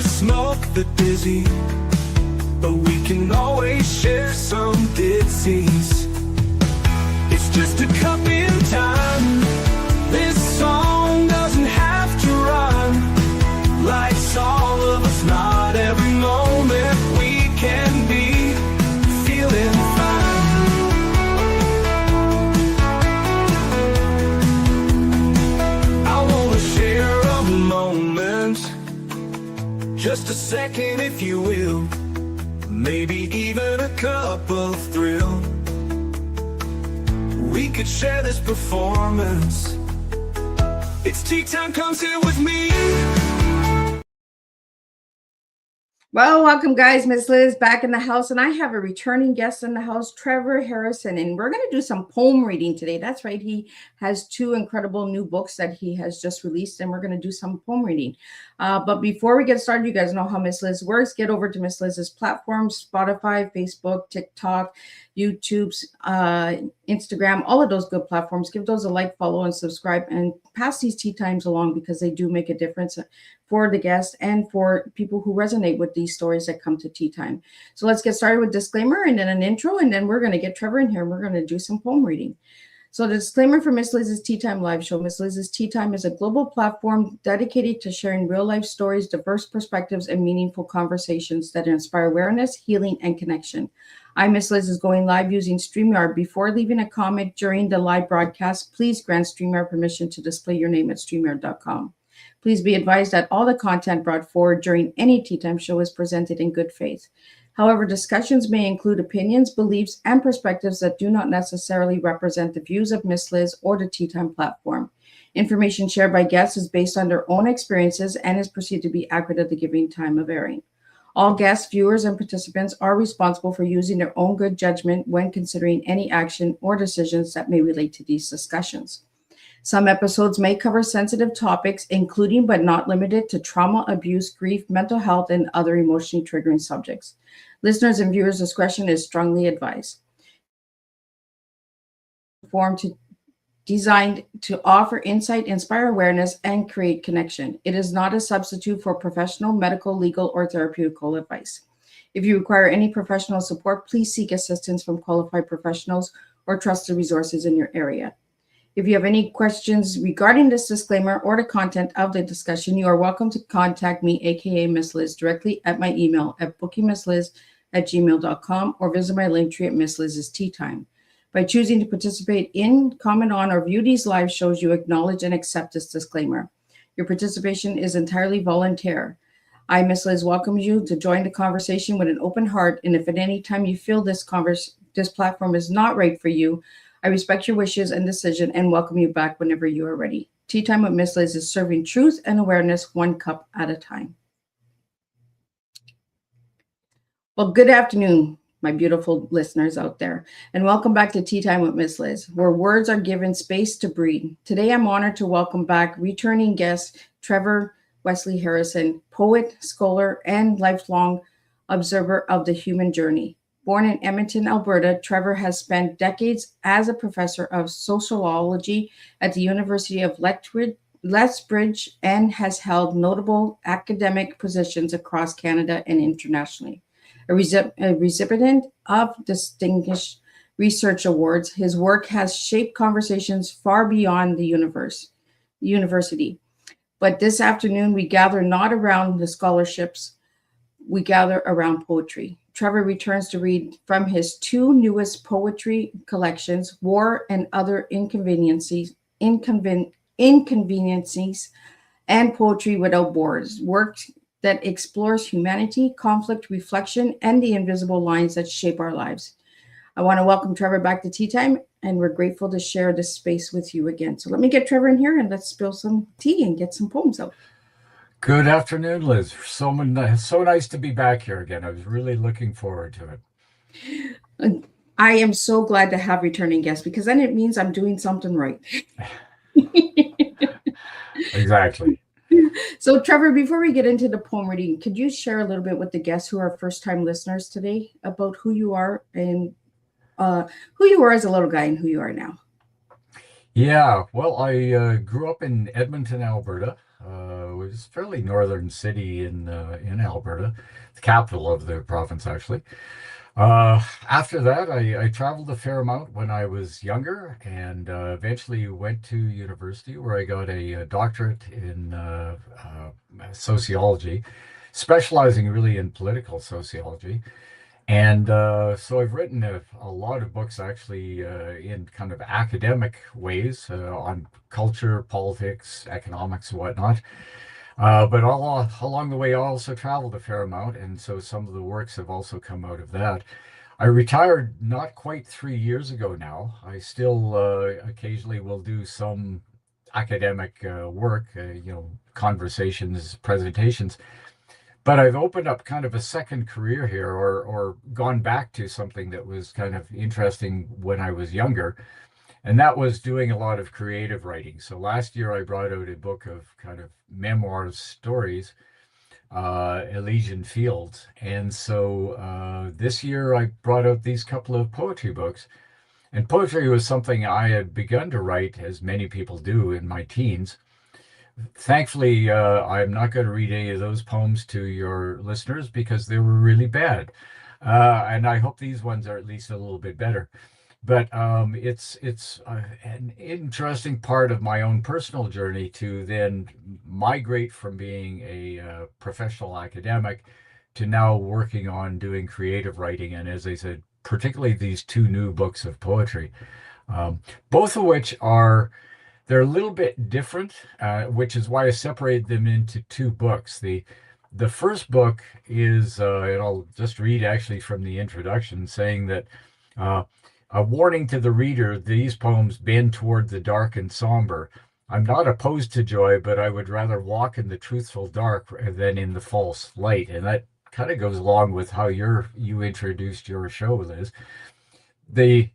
never smoke the dizzy, but we can always share some disease. It's just a cup in time. This song doesn't have to run. Life's all of us, not every moment we can be feeling fine. I wanna share a moment, just a second if you will, maybe even a cup of thrill. We could share this performance. It's tea time, come sit with me. Well, welcome guys, Miss Liz back in the house, and I have a returning guest in the house, Trevor Harrison, and we're going to do some poem reading today. That's right, he has two incredible new books that he has just released, and we're going to do some poem reading. But before we get started, you guys know how Miss Liz works. Get over to Miss Liz's platforms, Spotify, Facebook, TikTok, YouTube, Instagram, all of those good platforms. Give those a like, follow, and subscribe, and pass these tea times along because they do make a difference for the guests and for people who resonate with these stories that come to tea time. So let's get started with disclaimer and then an intro, and then we're going to get Trevor in here and we're going to do some poem reading. So the disclaimer for Miss Liz's Tea Time live show. Miss Liz's Tea Time is a global platform dedicated to sharing real life stories, diverse perspectives, and meaningful conversations that inspire awareness, healing, and connection. I, Miss Liz, is going live using StreamYard. Before leaving a comment during the live broadcast, please grant StreamYard permission to display your name at StreamYard.com. Please be advised that all the content brought forward during any Tea Time show is presented in good faith. However, discussions may include opinions, beliefs, and perspectives that do not necessarily represent the views of Miss Liz or the Tea Time platform. Information shared by guests is based on their own experiences and is perceived to be accurate at the given time of airing. All guests, viewers, and participants are responsible for using their own good judgment when considering any action or decisions that may relate to these discussions. Some episodes may cover sensitive topics, including but not limited to trauma, abuse, grief, mental health, and other emotionally triggering subjects. Listeners' and viewers' discretion is strongly advised. Designed to offer insight, inspire awareness, and create connection. It is not a substitute for professional, medical, legal, or therapeutical advice. If you require any professional support, please seek assistance from qualified professionals or trusted resources in your area. If you have any questions regarding this disclaimer or the content of the discussion, you are welcome to contact me, aka Miss Liz, directly at my email at bookingmissliz@gmail.com or visit my link tree at Miss Liz's Tea Time. By choosing to participate in, comment on, or view these live shows, you acknowledge and accept this disclaimer. Your participation is entirely voluntary. I, Miss Liz, welcome you to join the conversation with an open heart, and if at any time you feel this platform is not right for you, I respect your wishes and decision and welcome you back whenever you are ready. Tea Time with Miss Liz is serving truth and awareness one cup at a time. Well, good afternoon, my beautiful listeners out there, and welcome back to Tea Time with Miss Liz, where words are given space to breathe. Today, I'm honored to welcome back returning guest Trevor Wesley Harrison, poet, scholar, and lifelong observer of the human journey. Born in Edmonton, Alberta, Trevor has spent decades as a professor of sociology at the University of Lethbridge and has held notable academic positions across Canada and internationally. A recipient of distinguished research awards, his work has shaped conversations far beyond the university. But this afternoon, we gather not around the scholarships, we gather around poetry. Trevor returns to read from his two newest poetry collections, War and Other Inconveniencies, and Poetry Without Borders, work that explores humanity, conflict, reflection, and the invisible lines that shape our lives. I want to welcome Trevor back to Tea Time, and we're grateful to share this space with you again. So let me get Trevor in here and let's spill some tea and get some poems out. Good afternoon, Liz. So nice to be back here again. I was really looking forward to it. I am so glad to have returning guests because then it means I'm doing something right. Exactly. So, Trevor, before we get into the poem reading, could you share a little bit with the guests who are first-time listeners today about who you are and who you were as a little guy and who you are now? Yeah, well, I grew up in Edmonton, Alberta. which is a fairly northern city in Alberta, the capital of the province, actually. After that, I traveled a fair amount when I was younger, and eventually went to university where I got a doctorate in sociology, specializing really in political sociology. And so I've written a lot of books actually in kind of academic ways on culture, politics, economics, and whatnot. But along the way, I also traveled a fair amount, and so some of the works have also come out of that. I retired not quite 3 years ago now. I still occasionally will do some academic work, conversations, presentations, but I've opened up kind of a second career here, or gone back to something that was kind of interesting when I was younger, and that was doing a lot of creative writing. So last year I brought out a book of kind of memoirs, stories, Elysian Fields, and so this year I brought out these couple of poetry books. And poetry was something I had begun to write, as many people do, in my teens. Thankfully, I'm not going to read any of those poems to your listeners because they were really bad. And I hope these ones are at least a little bit better. But it's an interesting part of my own personal journey to then migrate from being a professional academic to now working on doing creative writing. And as I said, particularly these two new books of poetry, both of which they're a little bit different, which is why I separated them into two books. The first book is, and I'll just read actually from the introduction, saying that a warning to the reader, these poems bend toward the dark and somber. I'm not opposed to joy, but I would rather walk in the truthful dark than in the false light. And that kind of goes along with how you introduced your show, Liz. The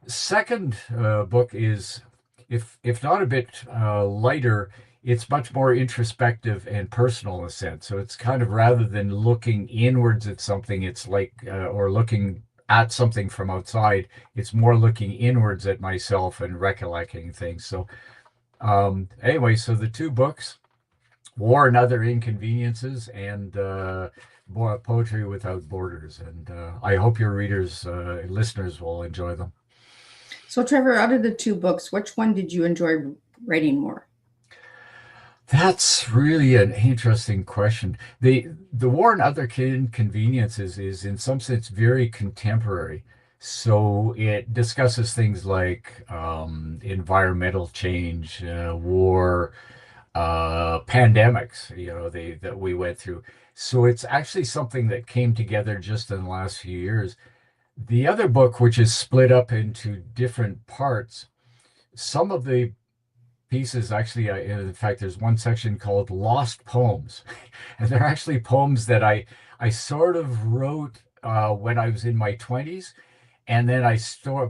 second book is, if not a bit lighter, it's much more introspective and personal in a sense. So it's kind of, rather than looking inwards at something, it's like, or looking at something from outside, it's more looking inwards at myself and recollecting things. So anyway, so the two books, War and Other Inconveniences, and Poetry Without Borders. And I hope your listeners will enjoy them. So, Trevor, out of the two books, which one did you enjoy writing more? That's really an interesting question. The War and Other Inconveniences is in some sense very contemporary. So it discusses things like environmental change, war, pandemics, that we went through. So it's actually something that came together just in the last few years. The other book, which is split up into different parts, some of the pieces actually, in fact, there's one section called Lost Poems. And they're actually poems that I sort of wrote when I was in my 20s. And then I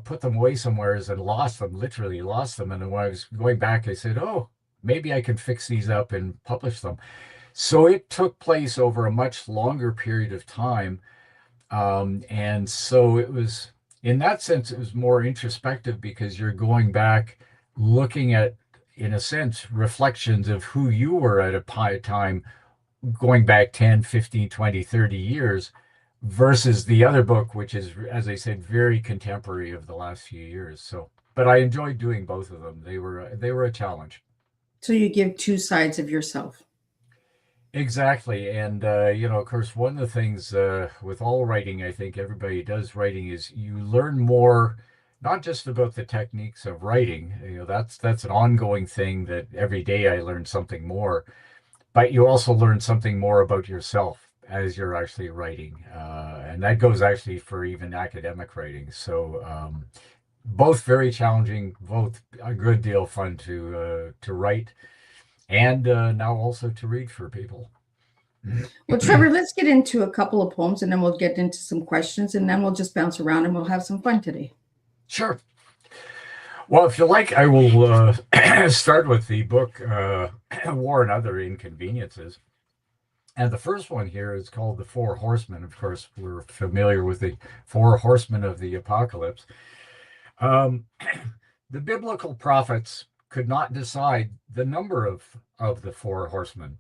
put them away somewhere and lost them, literally lost them. And then when I was going back, I said, oh, maybe I can fix these up and publish them. So it took place over a much longer period of time. And so it was, in that sense, it was more introspective because you're going back, looking at, in a sense, reflections of who you were at a time going back 10, 15, 20, 30 years versus the other book, which is, as I said, very contemporary of the last few years. So, but I enjoyed doing both of them. They were a challenge. So you give two sides of yourself. Exactly. And, of course, one of the things with all writing, I think everybody does writing, is you learn more, not just about the techniques of writing. That's an ongoing thing that every day I learn something more, but you also learn something more about yourself as you're actually writing. And that goes actually for even academic writing. So both very challenging, both a good deal fun to write, and now also to read for people. Well, Trevor, let's get into a couple of poems and then we'll get into some questions and then we'll just bounce around and we'll have some fun today. Sure. Well, if you like, I will start with the book War and Other Inconveniences. And the first one here is called The Four Horsemen. Of course, we're familiar with the Four Horsemen of the Apocalypse. The biblical prophets could not decide the number of the four horsemen: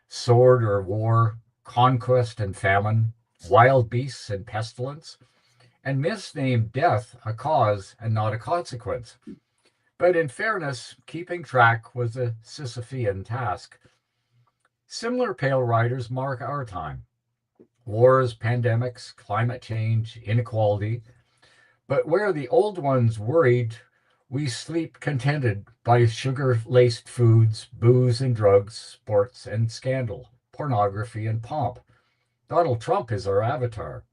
sword or war, conquest and famine, wild beasts and pestilence, and misnamed death a cause and not a consequence. But in fairness, keeping track was a Sisyphean task. Similar pale riders mark our time: wars, pandemics, climate change, inequality. But where the old ones worried, we sleep contented by sugar laced foods, booze and drugs, sports and scandal, pornography and pomp. Donald Trump is our avatar.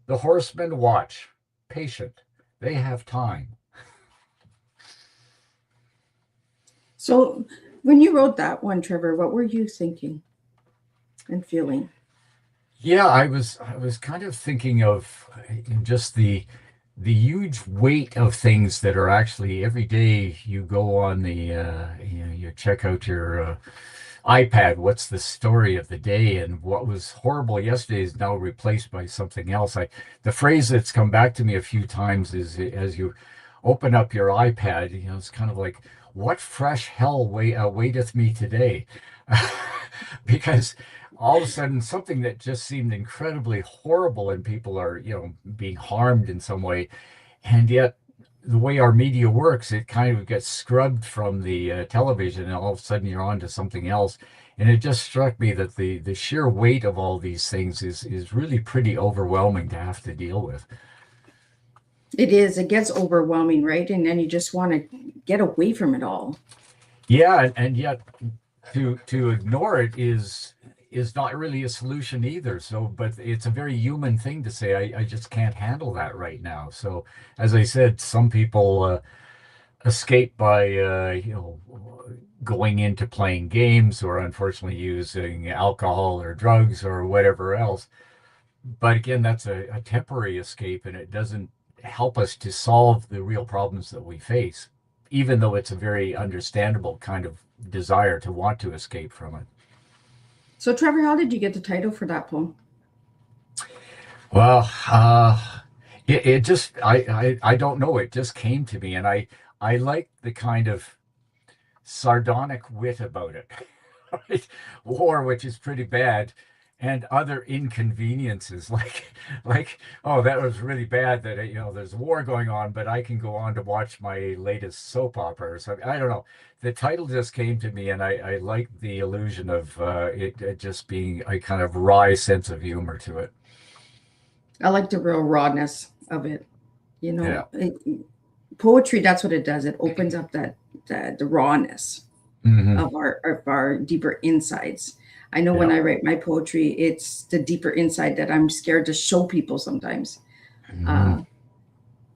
The horsemen watch, patient. They have time. So when you wrote that one, Trevor, what were you thinking and feeling? Yeah, I was kind of thinking of just the huge weight of things that are actually every day you go on you check out your iPad, what's the story of the day, and what was horrible yesterday is now replaced by something else. The phrase that's come back to me a few times is, as you open up your iPad, it's kind of like, what fresh hell awaiteth me today? Because all of a sudden something that just seemed incredibly horrible and people are, being harmed in some way, and yet the way our media works, it kind of gets scrubbed from the television, and all of a sudden you're on to something else. And it just struck me that the sheer weight of all these things is really pretty overwhelming to have to deal with. It is. It gets overwhelming, right? And then you just want to get away from it all. Yeah, and yet to ignore it is not really a solution either. So, but it's a very human thing to say, I just can't handle that right now. So, as I said, some people escape by going into playing games, or unfortunately using alcohol or drugs or whatever else. But again, that's a temporary escape, and it doesn't help us to solve the real problems that we face, even though it's a very understandable kind of desire to want to escape from it. So, Trevor, how did you get the title for that poem? Well, it just I don't know. It just came to me, and I like the kind of sardonic wit about it. Right? War, which is pretty bad, and other inconveniences like, oh, that was really bad that there's a war going on, but I can go on to watch my latest soap opera or something. I don't know. The title just came to me, and I like the illusion of it just being a kind of wry sense of humor to it. I like the real rawness of it. Yeah. Poetry, that's what it does. It opens up the rawness Hmm. of our deeper insides. I know when Yeah. I write my poetry, it's the deeper inside that I'm scared to show people sometimes. Hmm. Uh,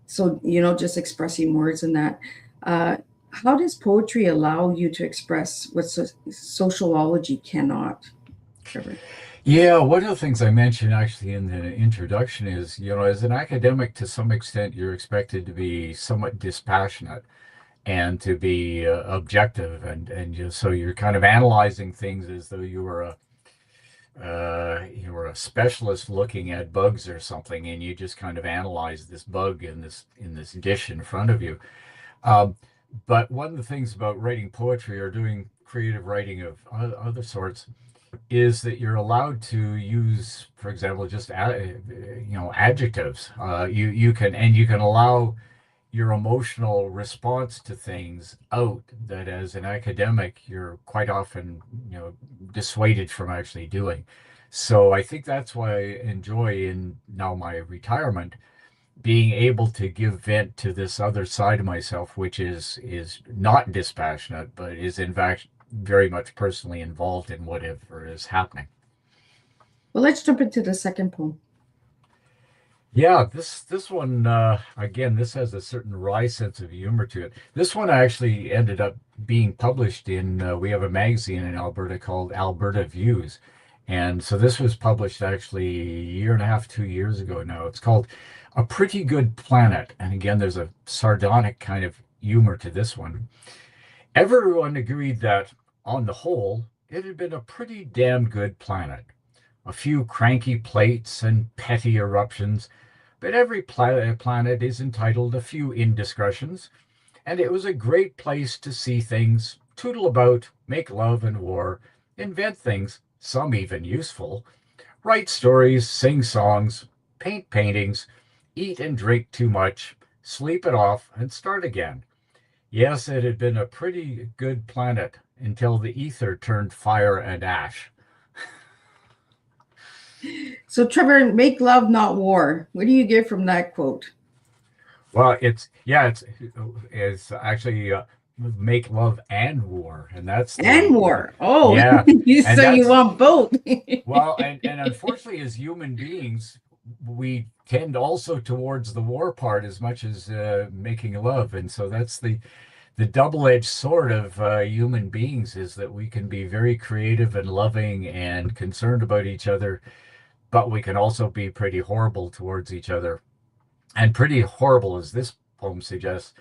so, just expressing words and that. How does poetry allow you to express what sociology cannot, Trevor? Yeah, one of the things I mentioned actually in the introduction is, as an academic, to some extent, you're expected to be somewhat dispassionate and to be objective, and just so you're kind of analyzing things as though you were a specialist looking at bugs or something, and you just kind of analyze this bug in this dish in front of you. Um, but one of the things about writing poetry or doing creative writing of other sorts is that you're allowed to use, for example, just adjectives. You can allow your emotional response to things out that as an academic you're quite often dissuaded from actually doing. So I think that's why I enjoy, in now my retirement, being able to give vent to this other side of myself, which is not dispassionate, but is in fact very much personally involved in whatever is happening. Well, let's jump into the second poem. Yeah, this one, again, this has a certain wry sense of humor to it. This one actually ended up being published in, we have a magazine in Alberta called Alberta Views. And so this was published actually a year and a half, 2 years ago now. It's called A Pretty Good Planet. And again, there's a sardonic kind of humor to this one. Everyone agreed that, on the whole, it had been a pretty damn good planet. A few cranky plates and petty eruptions, but every planet is entitled a few indiscretions, and it was a great place to see things, tootle about, make love and war, invent things, some even useful, write stories, sing songs, paint paintings, eat and drink too much, sleep it off, and start again. Yes, it had been a pretty good planet until the ether turned fire and ash. So, Trevor, make love, not war. What do you get from that quote? Well, it's actually make love and war, and that's And the war. Oh, yeah, and so you that's want both. well, and unfortunately, as human beings, we tend also towards the war part as much as making love, and so that's the double-edged sword of human beings is that we can be very creative and loving and concerned about each other, but we can also be pretty horrible towards each other, and pretty horrible, as this poem suggests,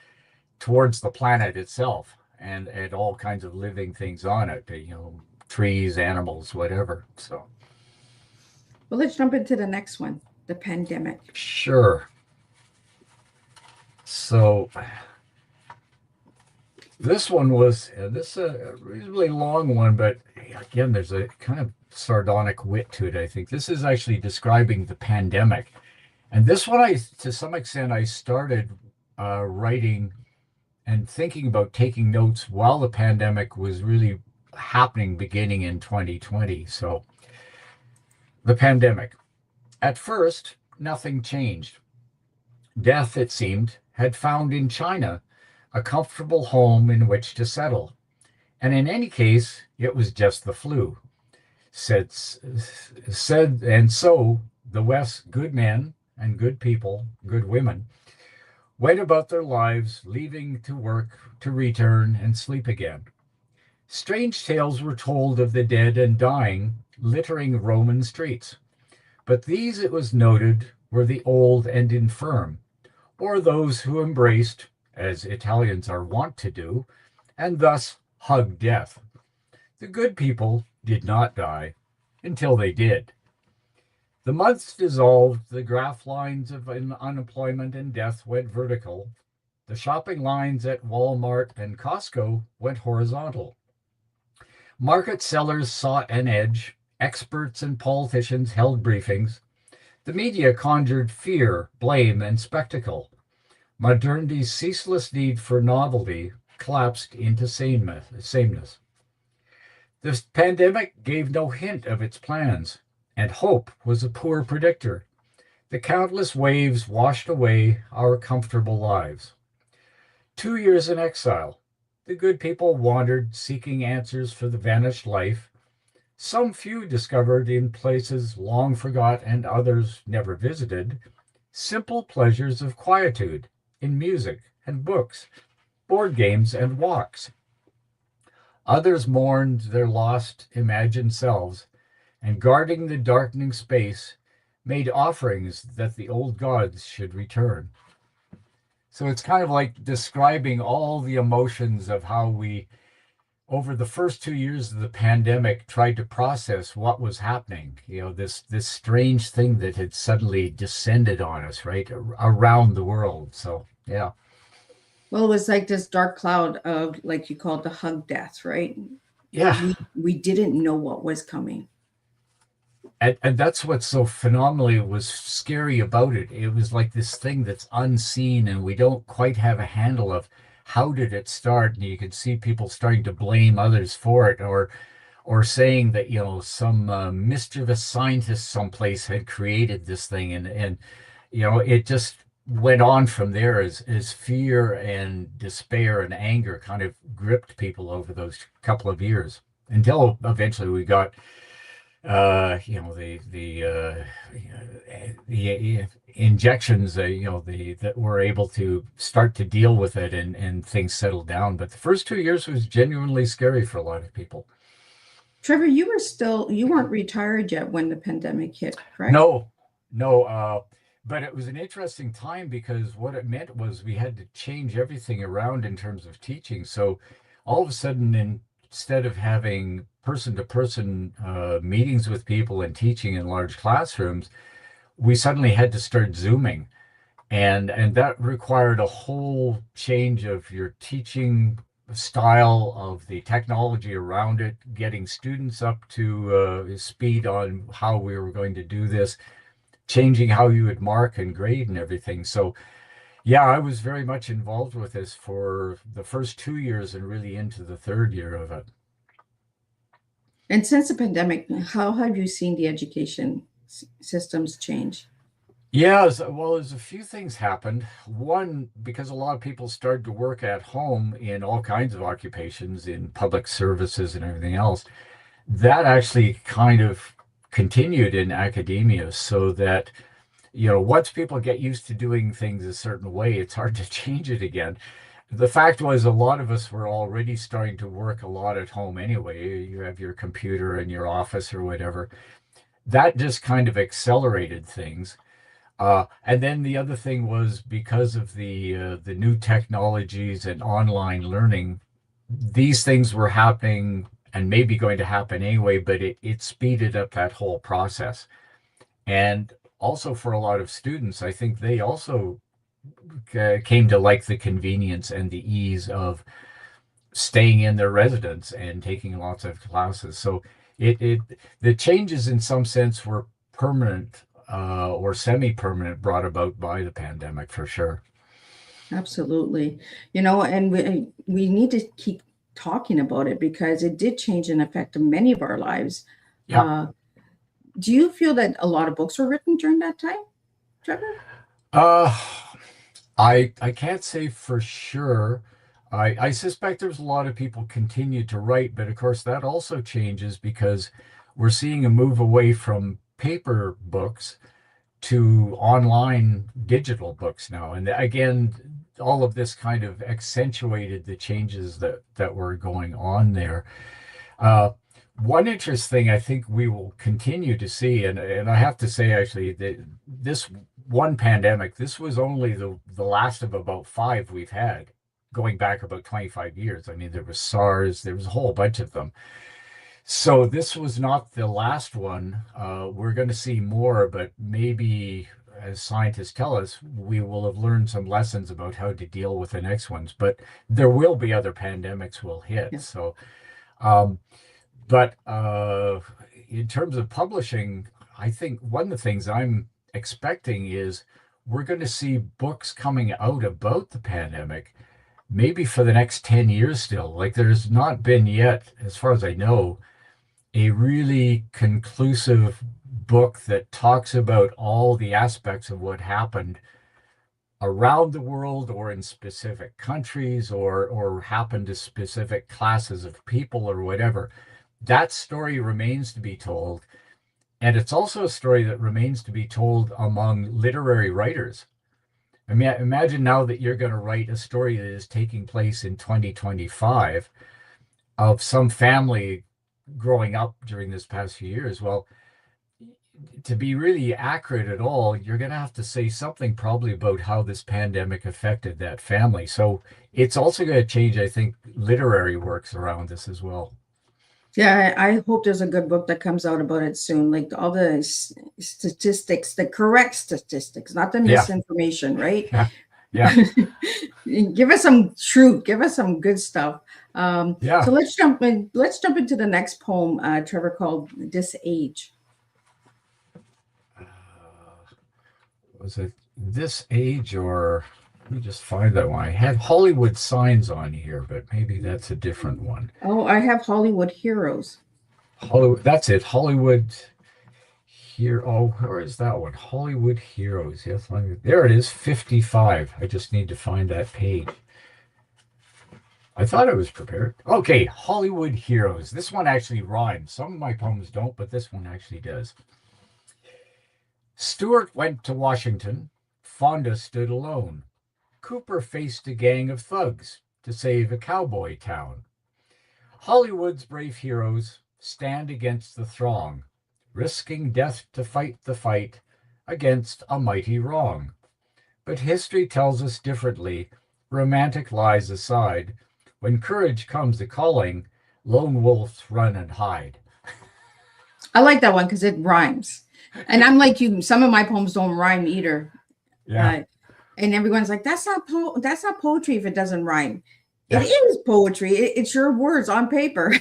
towards the planet itself and all kinds of living things on it, trees, animals, whatever. So Well, let's jump into the next one, the pandemic. sure. So this one was this a reasonably long one, but again, there's a kind of sardonic wit to it. I think this is actually describing the pandemic, and this one, to some extent, I started writing and thinking about taking notes while the pandemic was really happening, beginning in 2020. So the pandemic. At first, nothing changed. Death, it seemed, had found in China a comfortable home in which to settle. And in any case, it was just the flu. Said, and so the West's good men and good people, good women, went about their lives, leaving to work, to return, and sleep again. Strange tales were told of the dead and dying, littering Roman streets. But these, it was noted, were the old and infirm, or those who embraced, as Italians are wont to do, and thus hugged death. The good people did not die until they did. The months dissolved, the graph lines of unemployment and death went vertical. The shopping lines at Walmart and Costco went horizontal. Market sellers sought an edge. Experts and politicians held briefings. The media conjured fear, blame, and spectacle. Modernity's ceaseless need for novelty collapsed into sameness. This pandemic gave no hint of its plans, and hope was a poor predictor. The countless waves washed away our comfortable lives. 2 years in exile, the good people wandered, seeking answers for the vanished life. Some few discovered in places long forgot and others never visited, simple pleasures of quietude in music and books, board games and walks. Others mourned their lost imagined selves, and guarding the darkening space, made offerings that the old gods should return. So it's kind of like describing all the emotions of how we, over the first 2 years of the pandemic, tried to process what was happening. This strange thing that had suddenly descended on us, right, around the world. So, yeah. Well, it was like this dark cloud of, like you called the hug death, right? Yeah. We didn't know what was coming. And that's what's so phenomenally was scary about it. It was like this thing that's unseen, and we don't quite have a handle of how did it start. And you could see people starting to blame others for it, or saying that some mischievous scientist someplace had created this thing, and it just went on from there as fear and despair and anger kind of gripped people over those couple of years until eventually we got the injections, that were able to start to deal with it, and things settled down. But the first 2 years was genuinely scary for a lot of people. Trevor, you weren't retired yet when the pandemic hit, correct? No. But it was an interesting time because what it meant was we had to change everything around in terms of teaching. So all of a sudden, instead of having person-to-person meetings with people and teaching in large classrooms, we suddenly had to start Zooming. and that required a whole change of your teaching style, of the technology around it, getting students up to speed on how we were going to do this, changing how you would mark and grade and everything. So yeah, I was very much involved with this for the first 2 years and really into the third year of it. And since the pandemic, how have you seen the education systems change? Yeah, well, there's a few things happened. One, because a lot of people started to work at home in all kinds of occupations, in public services and everything else, that actually kind of continued in academia, so that, once people get used to doing things a certain way, it's hard to change it again. The fact was, a lot of us were already starting to work a lot at home anyway. You have your computer in your office or whatever. That just kind of accelerated things. And then the other thing was, because of the new technologies and online learning, these things were happening and maybe going to happen anyway, but it speeded up that whole process. And also for a lot of students, I think they also came to like the convenience and the ease of staying in their residence and taking lots of classes. So it the changes in some sense were permanent or semi-permanent, brought about by the pandemic, for sure. Absolutely. And we need to keep talking about it because it did change and affect many of our lives. Yeah. Do you feel that a lot of books were written during that time, Trevor? Uh, I can't say for sure. I suspect there's a lot of people continue to write, but of course that also changes because we're seeing a move away from paper books to online digital books now. And again, all of this kind of accentuated the changes that were going on there. One interesting thing I think we will continue to see, and I have to say actually that this one pandemic, this was only the last of about 5 we've had, going back about 25 years. I mean, there was SARS, there was a whole bunch of them. So this was not the last one. We're going to see more, but maybe, as scientists tell us, we will have learned some lessons about how to deal with the next ones. But there will be other pandemics will hit. Yeah. So, but in terms of publishing, I think one of the things I'm expecting is we're going to see books coming out about the pandemic, maybe for the next 10 years still. Like, there's not been yet, as far as I know, a really conclusive book that talks about all the aspects of what happened around the world or in specific countries or happened to specific classes of people or whatever. That story remains to be told. And it's also a story that remains to be told among literary writers. I mean, imagine now that you're going to write a story that is taking place in 2025 of some family growing up during this past few years. Well, to be really accurate at all, you're going to have to say something probably about how this pandemic affected that family. So it's also going to change, I think, literary works around this as well. Yeah, I hope there's a good book that comes out about it soon. Like all the statistics, the correct statistics, not the Yeah. misinformation, right? Yeah. Give us some truth. Give us some good stuff. Yeah. So let's jump in. Let's jump into the next poem, Trevor, called "This Age." Was it This Age, or let me just find that one. I had Hollywood Signs on here, but maybe that's a different one. Oh, I have Hollywood Heroes. Hollywood, that's it. Hollywood here. Oh, where is that one? Hollywood Heroes. Yes, there it is. 55. I just need to find that page. I thought I was prepared. Okay, Hollywood Heroes. This one actually rhymes. Some of my poems don't, but this one actually does. Stuart went to Washington. Fonda stood alone. Cooper faced a gang of thugs to save a cowboy town. Hollywood's brave heroes stand against the throng, risking death to fight the fight against a mighty wrong. But history tells us differently, romantic lies aside. When courage comes a calling, lone wolves run and hide. I like that one because it rhymes. And I'm like you, some of my poems don't rhyme either. Yeah. And everyone's like, that's not poetry if it doesn't rhyme. It Yeah. is poetry. It's your words on paper.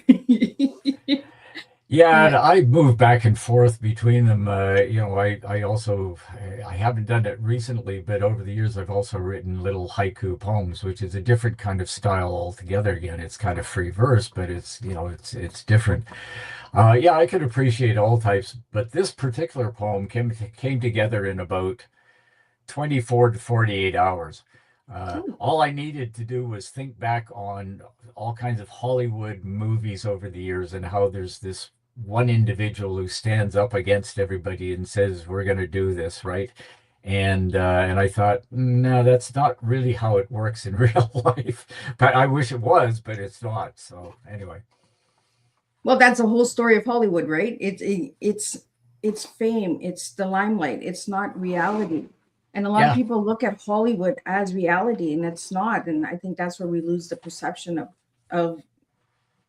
Yeah, and But I move back and forth between them. I also I haven't done it recently, but over the years I've also written little haiku poems, which is a different kind of style altogether. Again, it's kind of free verse, but it's different. Yeah, I could appreciate all types, but this particular poem came together in about 24 to 48 hours. All I needed to do was think back on all kinds of Hollywood movies over the years and how there's this one individual who stands up against everybody and says, "We're going to do this," right? And I thought, no, that's not really how it works in real life. But I wish it was, but it's not. So anyway, well, that's the whole story of Hollywood, right? It's fame, it's the limelight, it's not reality. And a lot of yeah. people look at Hollywood as reality, and it's not. And I think that's where we lose the perception of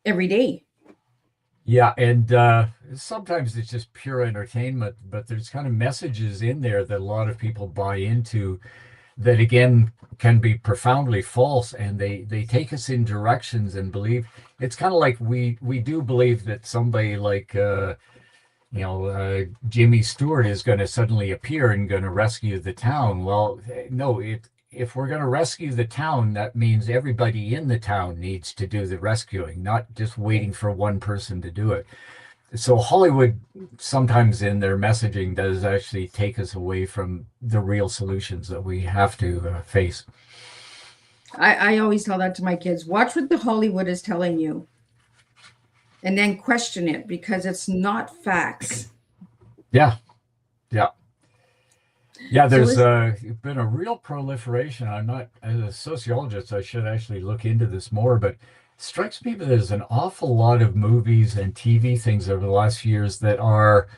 every day. Yeah, and sometimes it's just pure entertainment, but there's kind of messages in there that a lot of people buy into that again can be profoundly false, and they take us in directions and believe it's kind of like we do believe that somebody like Jimmy Stewart is going to suddenly appear and going to rescue the town. Well, no, if we're going to rescue the town, that means everybody in the town needs to do the rescuing, not just waiting for one person to do it. So Hollywood sometimes in their messaging does actually take us away from the real solutions that we have to face. I always tell that to my kids. Watch what the Hollywood is telling you and then question it because it's not facts. Yeah, yeah. Yeah, So there's it's been a real proliferation. I'm not, as a sociologist, I should actually look into this more, but it strikes me that there's an awful lot of movies and TV things over the last few years that are,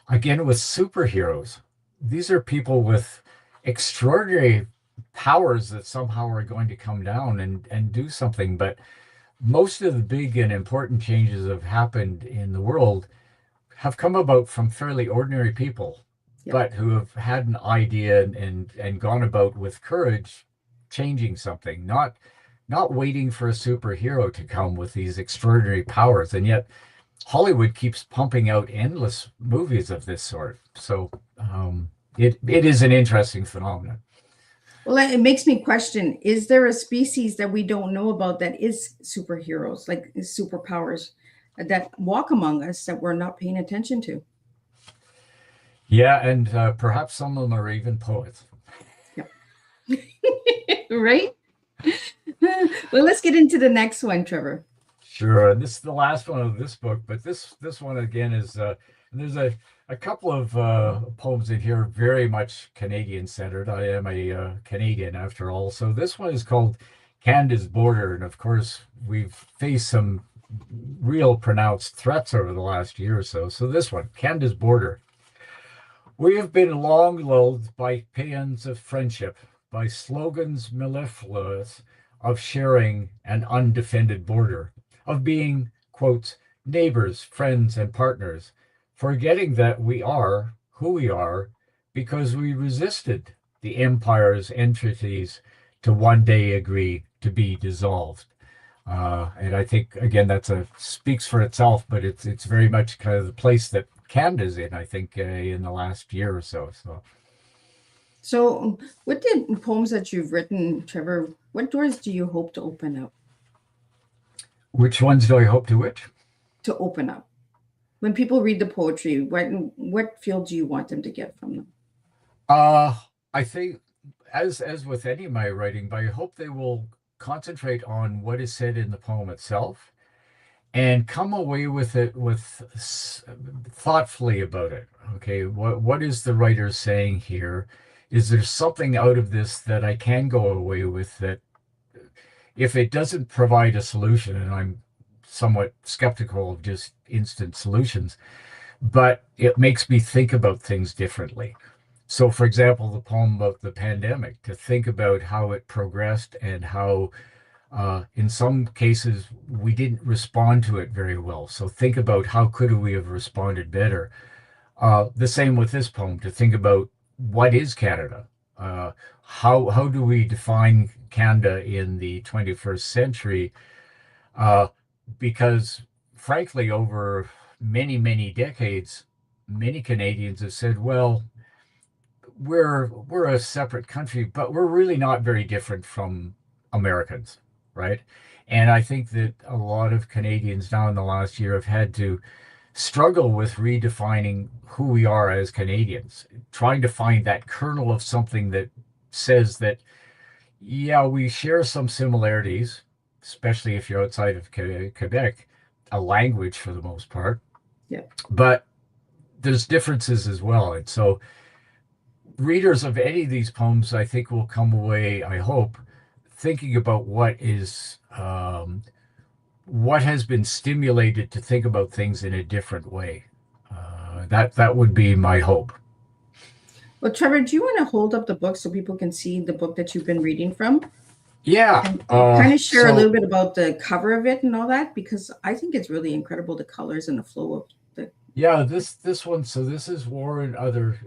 again, with superheroes. These are people with extraordinary powers that somehow are going to come down and do something. But most of the big and important changes that have happened in the world have come about from fairly ordinary people, yeah. but who have had an idea and gone about with courage changing something, not waiting for a superhero to come with these extraordinary powers. And yet Hollywood keeps pumping out endless movies of this sort. So it is an interesting phenomenon. Well, it makes me question, is there a species that we don't know about that is superheroes, like superpowers that walk among us that we're not paying attention to? Yeah, and perhaps some of them are even poets. Yep. Right? Well, let's get into the next one, Trevor. Sure, and this is the last one of this book, but this one again is there's a couple of poems in here very much Canadian centered. I am a Canadian after all, so this one is called Canada's Border, and of course we've faced some real pronounced threats over the last year or so. So this one, Canada's Border. We have been long lulled by paeans of friendship, by slogans mellifluous of sharing an undefended border, of being, quote, neighbors, friends, and partners, forgetting that we are who we are because we resisted the empire's entities to one day agree to be dissolved. And I think again speaks for itself, but it's very much kind of the place that Canada's in. I think in the last year or so. So, what the poems that you've written, Trevor, what doors do you hope to open up? Which ones do I hope to which? To open up. When people read the poetry, what feel do you want them to get from them? I think, as with any of my writing, but I hope they will concentrate on what is said in the poem itself and come away with it thoughtfully about it. Okay, what is the writer saying here? Is there something out of this that I can go away with that, if it doesn't provide a solution, and I'm somewhat skeptical of just instant solutions, but it makes me think about things differently. So, for example, the poem about the pandemic, to think about how it progressed and how, in some cases, we didn't respond to it very well. So think about how could we have responded better. The same with this poem, to think about what is Canada? how do we define Canada in the 21st century? Uh, because frankly, over many, many decades, many Canadians have said, well, we're a separate country, but we're really not very different from Americans, right? And I think that a lot of Canadians now in the last year have had to struggle with redefining who we are as Canadians, trying to find that kernel of something that says that, yeah, we share some similarities, especially if you're outside of Quebec, a language for the most part, Yeah. but there's differences as well. And so readers of any of these poems, I think, will come away, I hope, thinking about what has been stimulated to think about things in a different way. That would be my hope. Well, Trevor, do you want to hold up the book so people can see the book that you've been reading from? Yeah. And kind of share a So little bit about the cover of it and all that, because I think it's really incredible, the colors and the flow of the. yeah, this one. So this is War and Other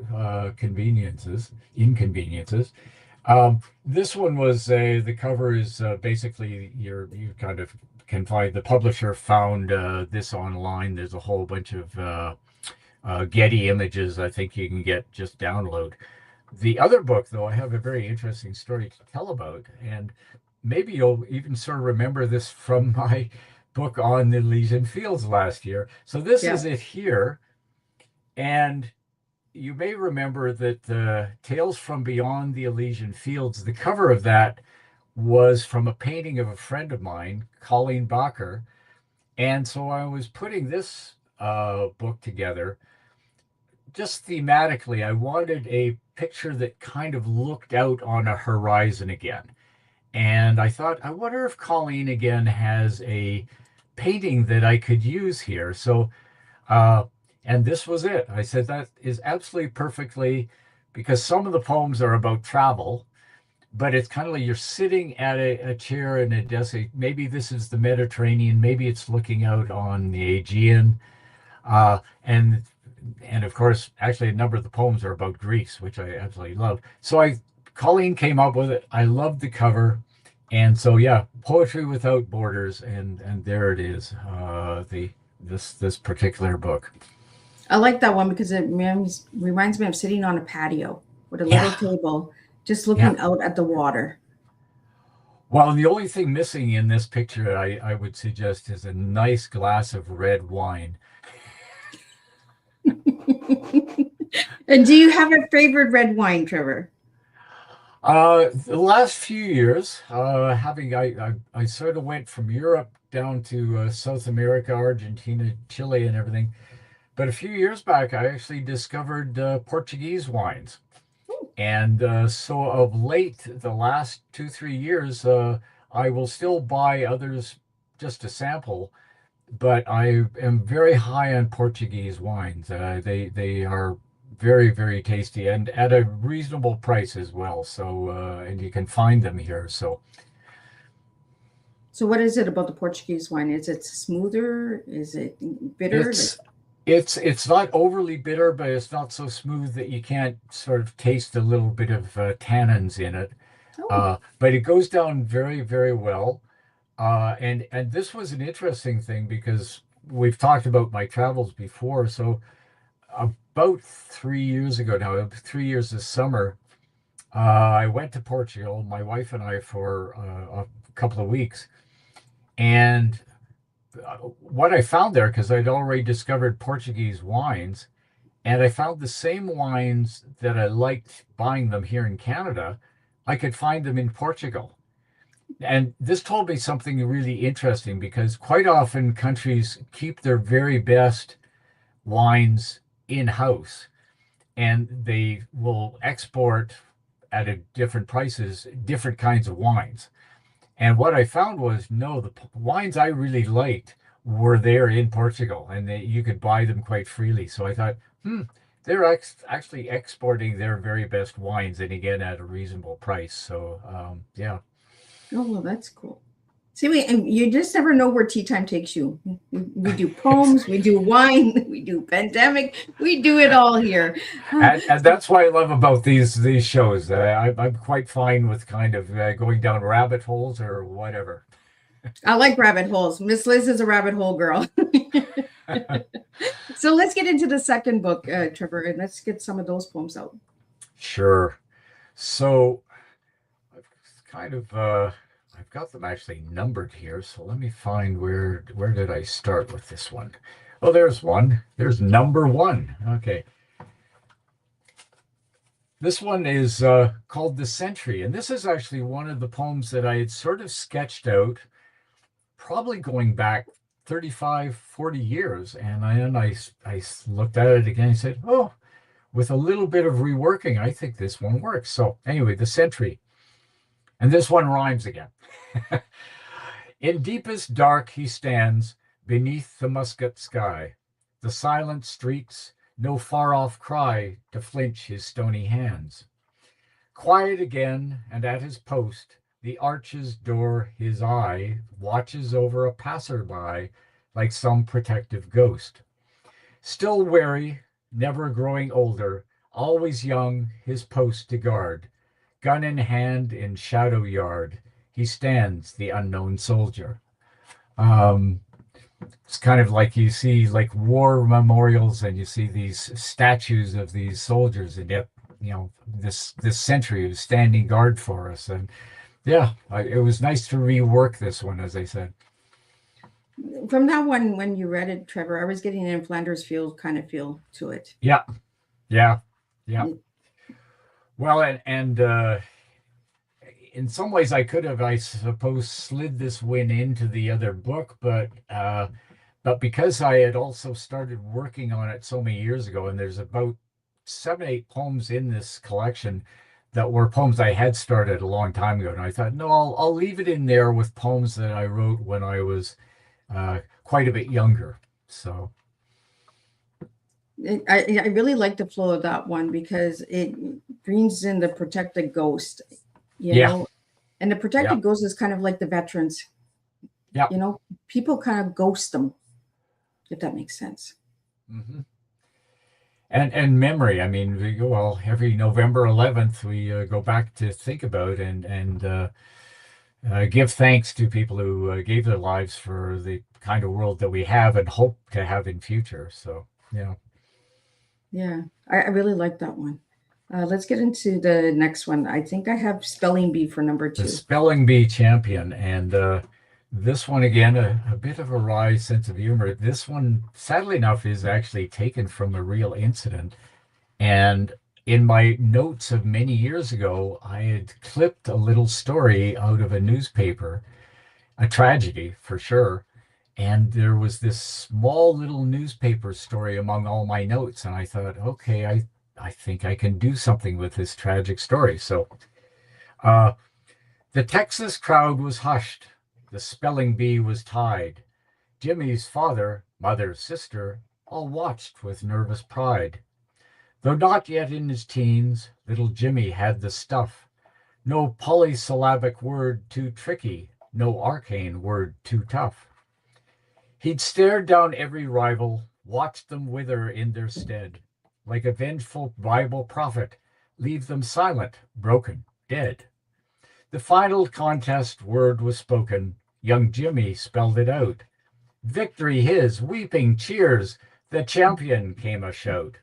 Inconveniences. This one was the cover is basically you kind of can find the publisher found this online. There's a whole bunch of Getty images I think you can get just download. The other book, though, I have a very interesting story to tell about, and maybe you'll even sort of remember this from my book on the Elysian Fields last year. So this Yeah. is it here, and you may remember that the Tales from Beyond the Elysian Fields, the cover of that was from a painting of a friend of mine, Colleen Bacher. And so I was putting this book together just thematically. I wanted a picture that kind of looked out on a horizon again. And I thought, I wonder if Colleen again has a painting that I could use here. So and this was it. I said that is absolutely perfectly, because some of the poems are about travel, but it's kind of like you're sitting at a chair in a desert. Maybe this is the Mediterranean. Maybe it's looking out on the Aegean. Uh, and and of course, actually, a number of the poems are about Greece, which I absolutely love. So Colleen came up with it. I loved the cover. And so, yeah, Poetry Without Borders, and there it is, this particular book. I like that one because it reminds me of sitting on a patio with a little Yeah, table, just yeah. looking out at the water. Well, the only thing missing in this picture, I would suggest, is a nice glass of red wine. And do you have a favorite red wine, Trevor? The last few years, I sort of went from Europe down to South America, Argentina, Chile, and everything. But a few years back, I actually discovered Portuguese wines. And so of late, the last 2, 3 years, I will still buy others just to sample, but I am very high on Portuguese wines. They are very, very tasty and at a reasonable price as well. So and you can find them here. So So what is it about the Portuguese wine? Is it smoother? Is it bitter? it's it's not overly bitter, but it's not so smooth that you can't sort of taste a little bit of tannins in it. Oh, But it goes down very, very well. And this was an interesting thing because we've talked about my travels before. So about 3 years ago now, 3 years this summer, I went to Portugal, my wife and I, for a couple of weeks. And what I found there, because I'd already discovered Portuguese wines, and I found the same wines that I liked buying them here in Canada, I could find them in Portugal. And this told me something really interesting because quite often countries keep their very best wines in-house and they will export at different prices different kinds of wines. And what I found was no, the wines I really liked were there in Portugal and you could buy them quite freely. So I thought, they're actually exporting their very best wines and again at a reasonable price. So, yeah. oh, well, that's cool. See, you just never know where tea time takes you. We do poems, we do wine, we do pandemic, we do it all here. And that's what I love about these shows. I'm quite fine with kind of going down rabbit holes or whatever. I like rabbit holes. Miss Liz is a rabbit hole girl. So let's get into the second book, Trevor, and let's get some of those poems out. Sure. So I've kind of I've got them actually numbered here. So let me find where did I start with this one? Oh, there's one. There's number one. Okay. This one is called The Century, and this is actually one of the poems that I had sort of sketched out, probably going back 35, 40 years. And I looked at it again and said, oh, with a little bit of reworking, I think this one works. So anyway, The Century. And this one rhymes again. In deepest dark he stands, beneath the musket sky. The silent streets, no far-off cry to flinch his stony hands. Quiet again, and at his post, the arch's door his eye watches over a passerby like some protective ghost. Still wary, never growing older, always young, his post to guard. Gun in hand in shadow yard, he stands the unknown soldier. It's kind of like you see like war memorials and you see these statues of these soldiers, and yet, you know, this century was standing guard for us. And yeah, it was nice to rework this one, as I said. From that one, when you read it, Trevor, I was getting an Flanders field kind of feel to it. Yeah. Well, and in some ways I could have, I suppose, slid this one into the other book, but because I had also started working on it so many years ago, and there's about 7, 8 poems in this collection that were poems I had started a long time ago, and I thought, no, I'll leave it in there with poems that I wrote when I was quite a bit younger. So I really like the flow of that one because it brings in the protected ghost, you know, and the protected ghost is kind of like the veterans. Yeah, you know, people kind of ghost them, if that makes sense. Mm-hmm. And memory. I mean, well, every November 11th we go back to think about and give thanks to people who gave their lives for the kind of world that we have and hope to have in future. So yeah, I really like that one. Let's get into the next one. I think I have Spelling Bee for number 2. The Spelling Bee Champion. And this one, again, a bit of a wry sense of humor. This one, sadly enough, is actually taken from a real incident. And in my notes of many years ago, I had clipped a little story out of a newspaper, a tragedy for sure. And there was this small little newspaper story among all my notes. And I thought, okay, I think I can do something with this tragic story. So the Texas crowd was hushed. The spelling bee was tied. Jimmy's father, mother, sister, all watched with nervous pride. Though not yet in his teens, little Jimmy had the stuff. No polysyllabic word too tricky, no arcane word too tough. He'd stared down every rival, watched them wither in their stead, like a vengeful Bible prophet, leave them silent, broken, dead. The final contest word was spoken. Young Jimmy spelled it out. Victory his, weeping cheers, the champion came a shout.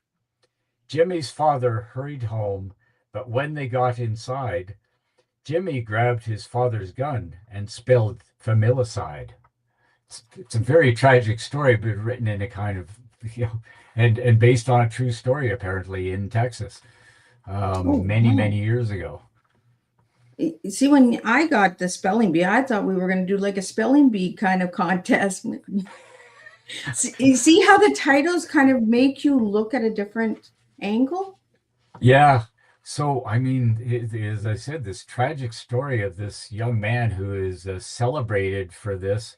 Jimmy's father hurried home, but when they got inside, Jimmy grabbed his father's gun and spelled familicide. It's a very tragic story, but written in a kind of, and based on a true story, apparently, in Texas, many years ago. See, when I got the spelling bee, I thought we were going to do like a spelling bee kind of contest. You see how the titles kind of make you look at a different angle? Yeah. So, I mean, as I said, this tragic story of this young man who is celebrated for this,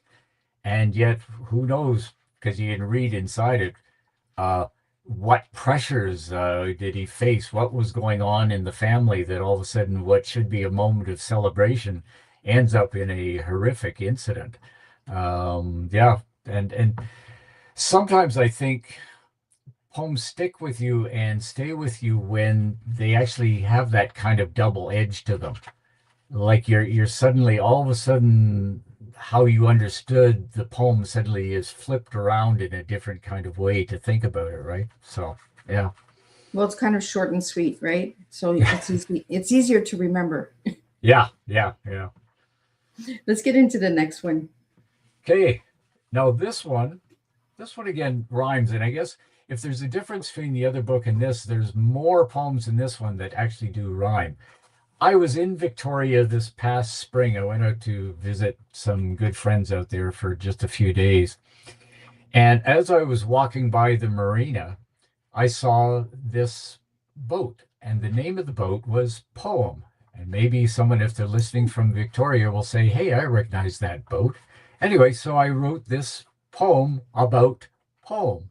and yet who knows, because you can read inside it, what pressures did he face? What was going on in the family that all of a sudden what should be a moment of celebration ends up in a horrific incident. Yeah, and sometimes I think poems stick with you and stay with you when they actually have that kind of double edge to them. Like you're suddenly, all of a sudden, how you understood the poem suddenly is flipped around in a different kind of way to think about it, right? So yeah. Well, it's kind of short and sweet, right? So it's easy. It's easier to remember. Yeah, yeah, yeah. Let's get into the next one. Okay. Now this one again rhymes, and I guess if there's a difference between the other book and this, there's more poems in this one that actually do rhyme. I was in Victoria this past spring. I went out to visit some good friends out there for just a few days. And as I was walking by the marina, I saw this boat, and the name of the boat was Poem. And maybe someone, if they're listening from Victoria, will say, hey, I recognize that boat. Anyway, so I wrote this poem about Poem.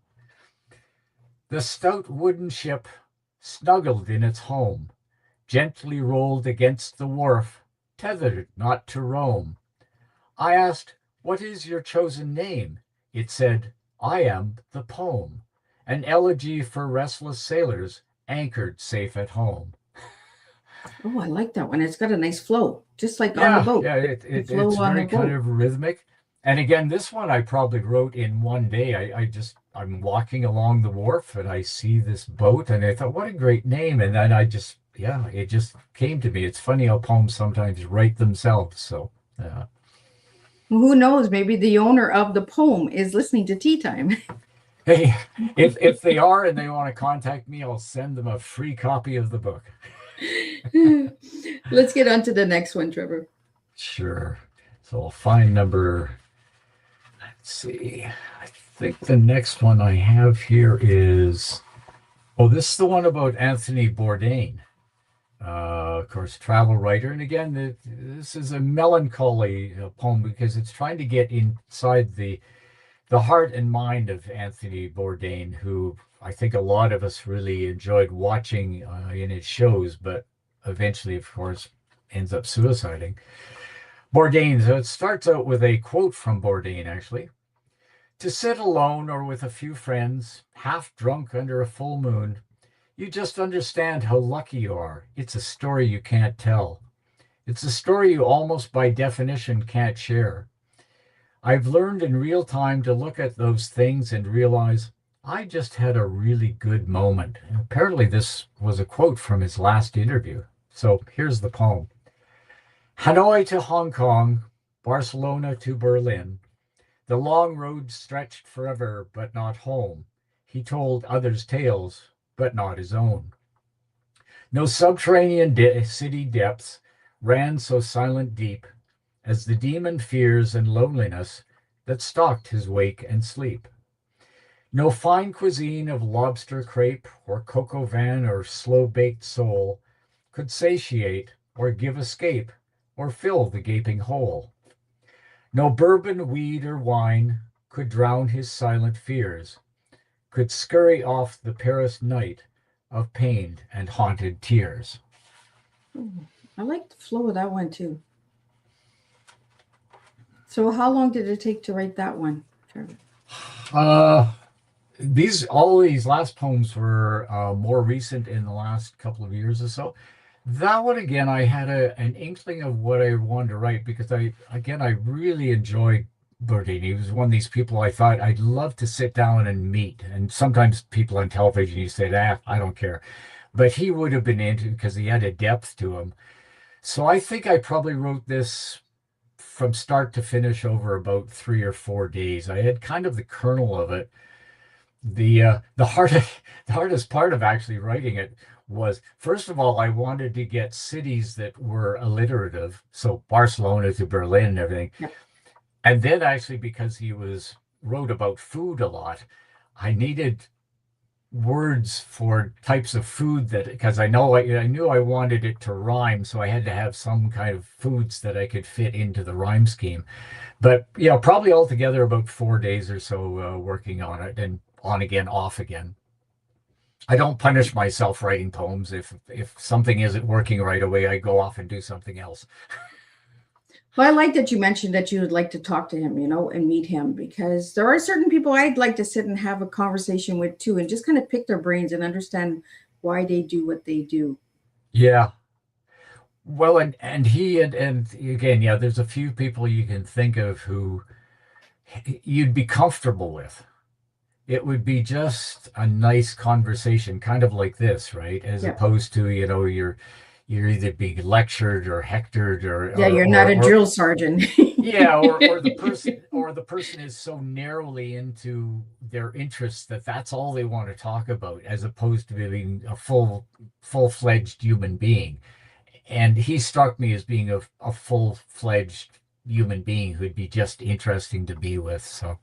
The stout wooden ship snuggled in its home, gently rolled against the wharf, tethered not to roam. I asked, what is your chosen name? It said, I am the Poem, an elegy for restless sailors anchored safe at home. Oh, I like that one. It's got a nice flow, just like on the boat. Yeah, The flow it's on the very kind boat. of rhythmic. And again, this one I probably wrote in one day. I'm walking along the wharf and I see this boat and I thought, what a great name. And then it just came to me. It's funny how poems sometimes write themselves. So, Who knows? Maybe the owner of the poem is listening to Tea Time. hey, if they are and they want to contact me, I'll send them a free copy of the book. Let's get on to the next one, Trevor. Sure. So I'll find let's see. I think the next one I have here is, this is the one about Anthony Bourdain. Of course, travel writer. And again, this is a melancholy poem because it's trying to get inside the heart and mind of Anthony Bourdain, who I think a lot of us really enjoyed watching in his shows, but eventually, of course, ends up suiciding. Bourdain, so it starts out with a quote from Bourdain, actually. To sit alone or with a few friends, half drunk under a full moon, you just understand how lucky you are. It's a story you can't tell. It's a story you almost by definition can't share. I've learned in real time to look at those things and realize I just had a really good moment. And apparently this was a quote from his last interview. So here's the poem. Hanoi to Hong Kong, Barcelona to Berlin. The long road stretched forever, but not home. He told others' tales, but not his own. No subterranean city depths ran so silent deep as the demon fears and loneliness that stalked his wake and sleep. No fine cuisine of lobster crepe or coq au vin or slow-baked sole could satiate or give escape or fill the gaping hole. No bourbon, weed, or wine could drown his silent fears, could scurry off the Paris night of pain and haunted tears. Ooh, I like the flow of that one too. So how long did it take to write that one, Trevor? All these last poems were more recent in the last couple of years or so. That one again, I had an inkling of what I wanted to write because I really enjoyed Bourdain. He was one of these people I thought I'd love to sit down and meet. And sometimes people on television, you say, I don't care. But he would have been into because he had a depth to him. So I think I probably wrote this from start to finish over about 3 or 4 days. I had kind of the kernel of it. The hardest part of actually writing it was, first of all, I wanted to get cities that were alliterative, so Barcelona to Berlin and everything. Yep. And then actually, because he wrote about food a lot, I needed words for types of food because I knew I wanted it to rhyme, so I had to have some kind of foods that I could fit into the rhyme scheme. But probably altogether about 4 days or so working on it, and on again, off again. I don't punish myself writing poems. If something isn't working right away, I go off and do something else. Well, I like that you mentioned that you would like to talk to him, and meet him, because there are certain people I'd like to sit and have a conversation with too, and just kind of pick their brains and understand why they do what they do. Yeah. Well, and he and again, yeah, there's a few people you can think of who you'd be comfortable with. It would be just a nice conversation, kind of like this, right? As Yeah. opposed to, you're either being lectured or hectored Yeah, you're not a or drill sergeant. yeah, or the person is so narrowly into their interests that that's all they want to talk about, as opposed to being a full-fledged human being. And he struck me as being a full-fledged human being who'd be just interesting to be with. So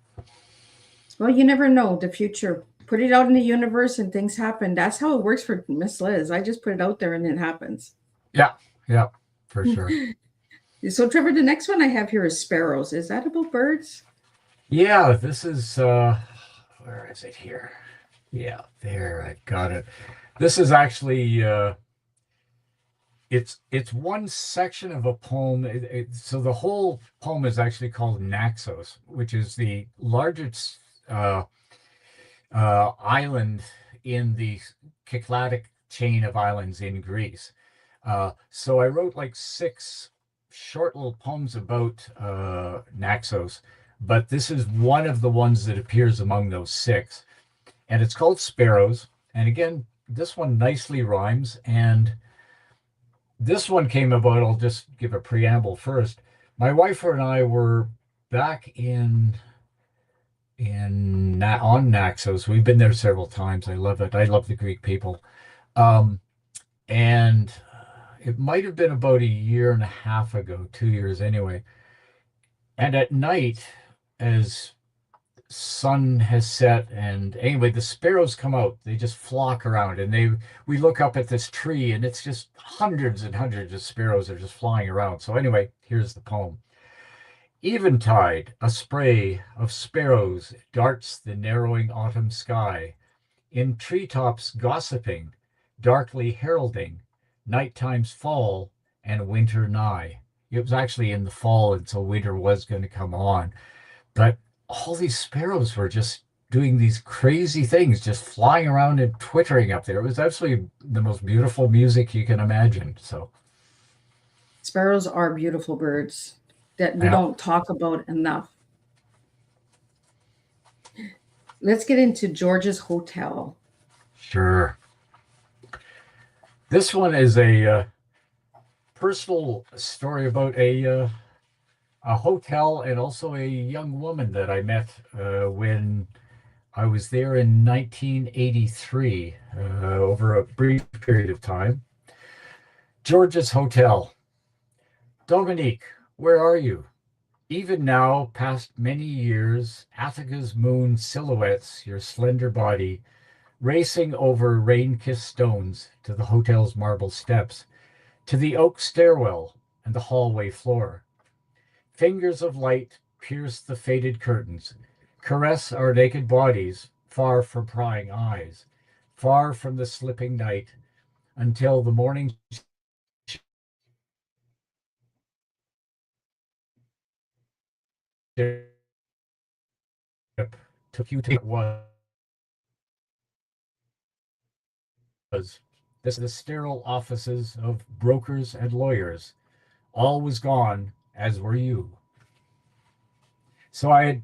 Well, you never know the future. Put it out in the universe and things happen. That's how it works for Miss Liz. I just put it out there and it happens. yeah, yeah, for sure. So, Trevor, the next one I have here is sparrows. Is that about birds? Yeah, this is where is it here? Yeah, there, I got it. This is actually it's one section of a poem. So the whole poem is actually called Naxos, which is the largest uh, island in the Cycladic chain of islands in Greece. So I wrote like six short little poems about Naxos, but this is one of the ones that appears among those six, and it's called Sparrows. And again, this one nicely rhymes, and this one came about. I'll just give a preamble first. My wife and I were back on Naxos. We've been there several times. I love it. I love the Greek people. Um, and it might have been about a year and a half ago, 2 years anyway. And at night, as sun has set, and anyway, the sparrows come out. They just flock around, and we look up at this tree, and it's just hundreds and hundreds of sparrows are just flying around. So anyway, here's the poem. Eventide, a spray of sparrows darts the narrowing autumn sky, in treetops gossiping, darkly heralding nighttime's fall and winter nigh. It was actually in the fall, and so winter was going to come on. But all these sparrows were just doing these crazy things, just flying around and twittering up there. It was absolutely the most beautiful music you can imagine. So, Sparrows are beautiful birds that we yeah, don't talk about enough. Let's get into George's Hotel. sure. This one is a personal story about a hotel and also a young woman that I met when I was there in 1983, over a brief period of time. George's Hotel. Dominique, where are you? Even now, past many years, Athica's moon silhouettes your slender body, racing over rain-kissed stones to the hotel's marble steps, to the oak stairwell and the hallway floor. Fingers of light pierce the faded curtains, caress our naked bodies, far from prying eyes, far from the slipping night, until the morning ship took you to what was the sterile offices of brokers and lawyers. All was gone, as were you. So I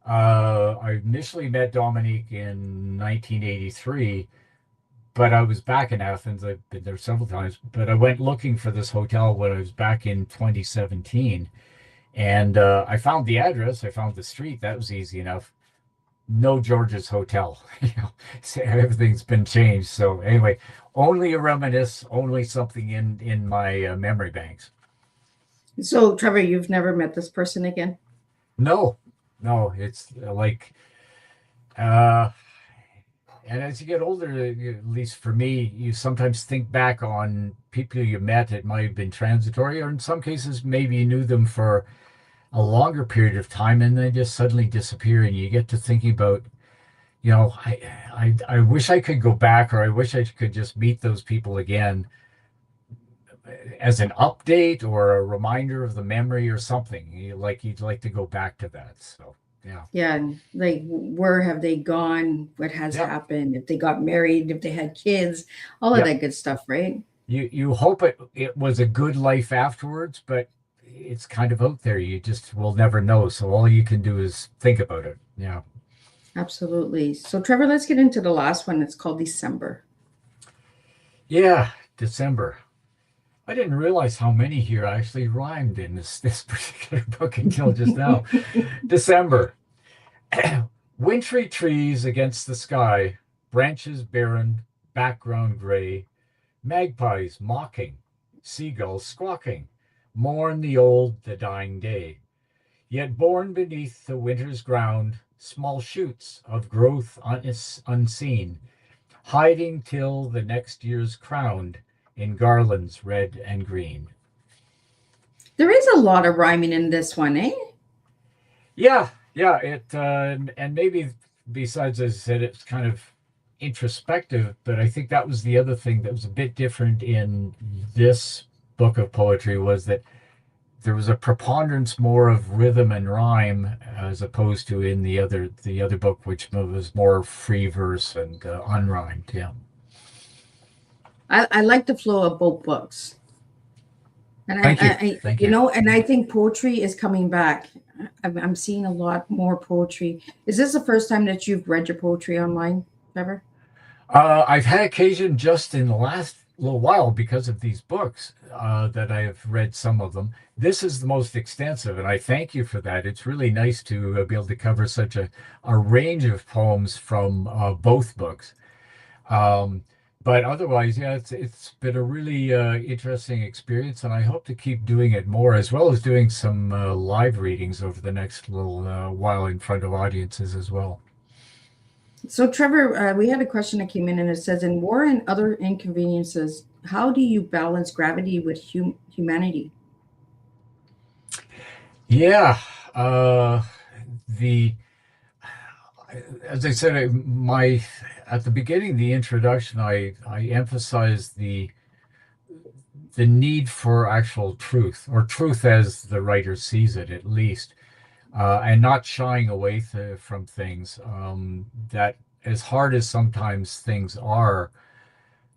initially met Dominique in 1983, but I was back in Athens. I've been there several times, but I went looking for this hotel when I was back in 2017, and I found the address. I found the street. That was easy enough. No George's Hotel. So everything's been changed. So anyway, only a reminisce, only something in my memory banks. So, Trevor, you've never met this person again? No, no, it's like, uh, and as you get older, at least for me, you sometimes think back on people you met. It might have been transitory, or in some cases, maybe you knew them for a longer period of time, and they just suddenly disappear, and you get to thinking about, I wish I could go back, or I wish I could just meet those people again. as an update or a reminder of the memory or something. You'd like to go back to that. So yeah. Yeah, and like where have they gone? What has Yep. happened? If they got married, if they had kids, all of Yep. that good stuff, right? You hope it was a good life afterwards, but it's kind of out there. You just will never know. So all you can do is think about it. Yeah. Absolutely. So, Trevor, let's get into the last one. It's called December. Yeah. December. I didn't realize how many here actually rhymed in this particular book until just now. December. Wintry trees against the sky, branches barren, background gray, magpies mocking, seagulls squawking, mourn the old, the dying day. Yet born beneath the winter's ground, small shoots of growth unseen, hiding till the next year's crowned in garlands red and green. There is a lot of rhyming in this one, eh? Yeah, yeah. And maybe besides, as I said, it's kind of introspective, but I think that was the other thing that was a bit different in this book of poetry was that there was a preponderance more of rhythm and rhyme as opposed to in the other book, which was more free verse and unrhymed. Yeah. I like the flow of both books. And Thank you. Thank you. and I think poetry is coming back. I'm seeing a lot more poetry. Is this the first time that you've read your poetry online, Trevor? I've had occasion just in the last little while because of these books that I have read some of them. This is the most extensive, and I thank you for that. It's really nice to be able to cover such a range of poems from both books. Um, but otherwise, yeah, it's been a really interesting experience, and I hope to keep doing it more, as well as doing some live readings over the next little while in front of audiences as well. So, Trevor, we had a question that came in, and it says, "In war and other inconveniences, how do you balance gravity with humanity?" Yeah, the as I said, my at the beginning, the introduction, I emphasized the need for actual truth, or truth as the writer sees it, at least, and not shying away from things. That as hard as sometimes things are,